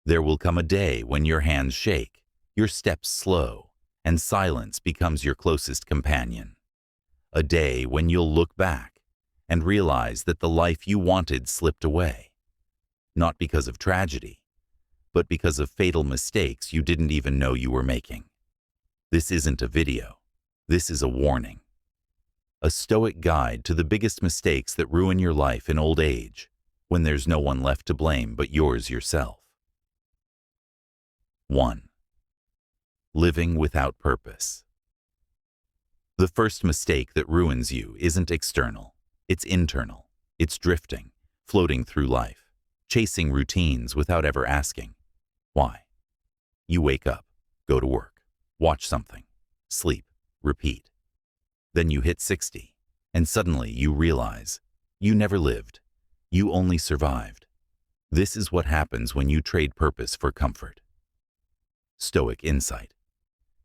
There will come a day when your hands shake, your steps slow, and silence becomes your closest companion. A day when you'll look back and realize that the life you wanted slipped away. Not because of tragedy, but because of fatal mistakes you didn't even know you were making. This isn't a video. This is a warning. A Stoic guide to the biggest mistakes that ruin your life in old age, when there's no one left to blame but yourself. 1. Living without purpose. The first mistake that ruins you isn't external. It's internal. It's drifting, floating through life, chasing routines without ever asking, why? You wake up, go to work, watch something, sleep, repeat. Then you hit 60, and suddenly you realize you never lived. You only survived. This is what happens when you trade purpose for comfort. Stoic insight.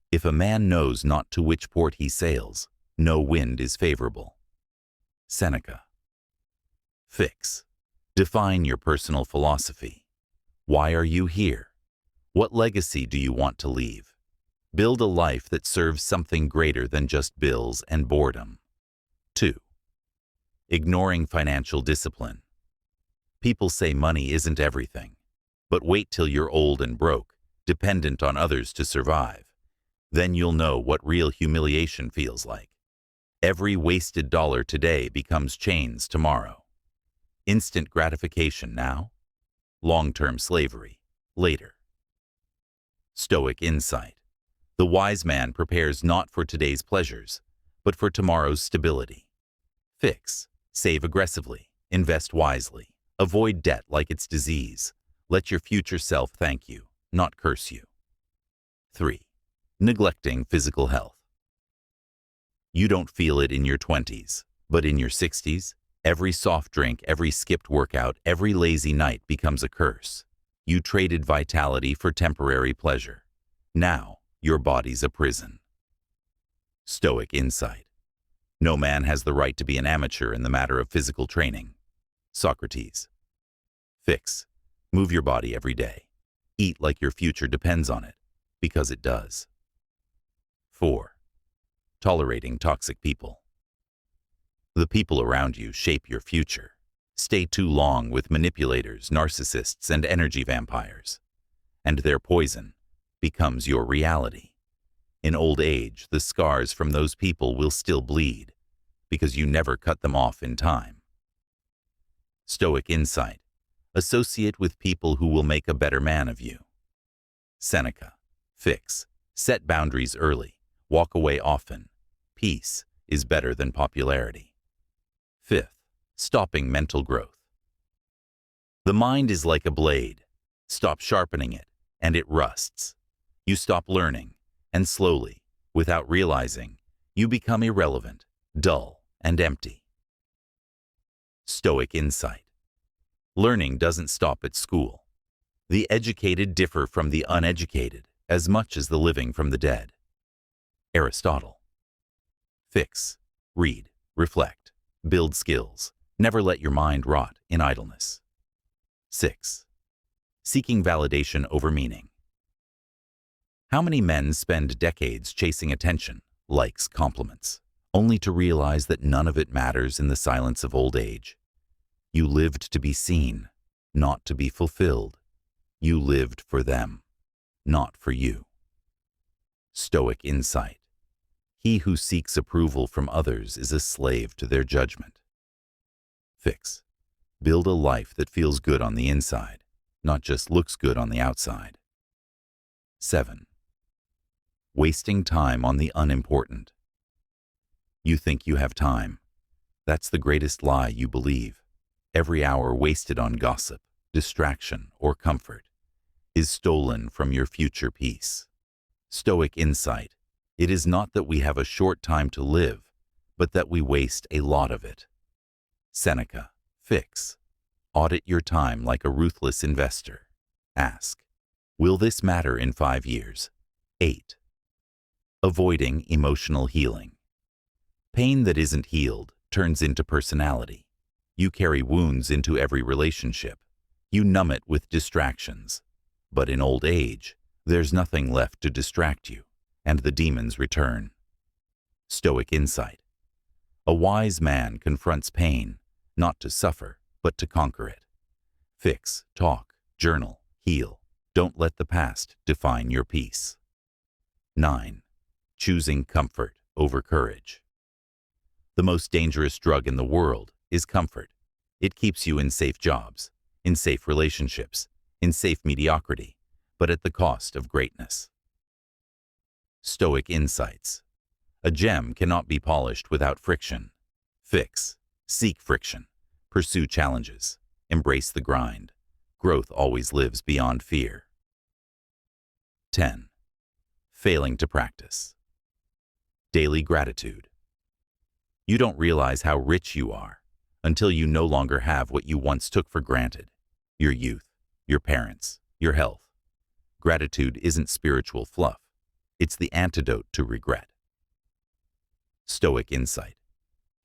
If a man knows not to which port he sails, no wind is favorable. Seneca. Fix. Define your personal philosophy. Why are you here? What legacy do you want to leave? Build a life that serves something greater than just bills and boredom. 2. Ignoring financial discipline. People say money isn't everything, but wait till you're old and broke, dependent on others to survive. Then you'll know what real humiliation feels like. Every wasted dollar today becomes chains tomorrow. Instant gratification now, long-term slavery later. Stoic insight. The wise man prepares not for today's pleasures, but for tomorrow's stability. Fix. Save aggressively. Invest wisely. Avoid debt like it's disease. Let your future self thank you, not curse you. 3. Neglecting physical health. You don't feel it in your 20s, but in your 60s, every soft drink, every skipped workout, every lazy night becomes a curse. You traded vitality for temporary pleasure. Now, your body's a prison. Stoic insight. No man has the right to be an amateur in the matter of physical training. Socrates. Fix. Move your body every day. Eat like your future depends on it, because it does. 4. Tolerating toxic people. The people around you shape your future. Stay too long with manipulators, narcissists, and energy vampires, and their poison becomes your reality. In old age, the scars from those people will still bleed, because you never cut them off in time. Stoic insight. Associate with people who will make a better man of you. Seneca. Fix. Set boundaries early. Walk away often. Peace is better than popularity. 5. Stopping mental growth. The mind is like a blade. Stop sharpening it, and it rusts. You stop learning, and slowly, without realizing, you become irrelevant, dull, and empty. Stoic insight. Learning doesn't stop at school. The educated differ from the uneducated as much as the living from the dead. Aristotle. Fix. Read. Reflect. Build skills. Never let your mind rot in idleness. 6. Seeking validation over meaning. How many men spend decades chasing attention, likes, compliments, only to realize that none of it matters in the silence of old age? You lived to be seen, not to be fulfilled. You lived for them, not for you. Stoic insight. He who seeks approval from others is a slave to their judgment. Fix. Build a life that feels good on the inside, not just looks good on the outside. 7. Wasting time on the unimportant. You think you have time. That's the greatest lie you believe. Every hour wasted on gossip, distraction, or comfort is stolen from your future peace. Stoic insight. It is not that we have a short time to live, but that we waste a lot of it. Seneca. Fix. Audit your time like a ruthless investor. Ask, will this matter in 5 years? 8. Avoiding emotional healing. Pain that isn't healed turns into personality. You carry wounds into every relationship. You numb it with distractions. But in old age, there's nothing left to distract you, and the demons return. Stoic insight. A wise man confronts pain, not to suffer, but to conquer it. Fix, talk, journal, heal. Don't let the past define your peace. 9. Choosing comfort over courage. The most dangerous drug in the world is comfort. It keeps you in safe jobs, in safe relationships, in safe mediocrity, but at the cost of greatness. Stoic insights. A gem cannot be polished without friction. Fix, seek friction, pursue challenges, embrace the grind. Growth always lives beyond fear. 10. Failing to practice. Daily gratitude. You don't realize how rich you are until you no longer have what you once took for granted: your youth, your parents, your health. Gratitude isn't spiritual fluff. It's the antidote to regret. Stoic insight.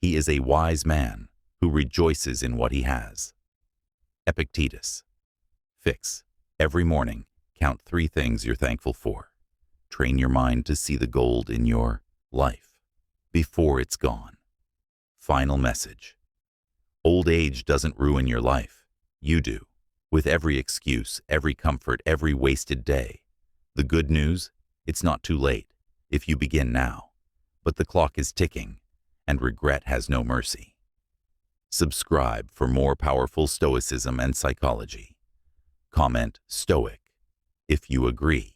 He is a wise man who rejoices in what he has. Epictetus. Fix. Every morning, count 3 things you're thankful for. Train your mind to see the gold in your life before it's gone. Final message. Old age doesn't ruin your life. You do. With every excuse, every comfort, every wasted day. The good news? It's not too late if you begin now. But the clock is ticking, and regret has no mercy. Subscribe for more powerful Stoicism and psychology. Comment Stoic if you agree.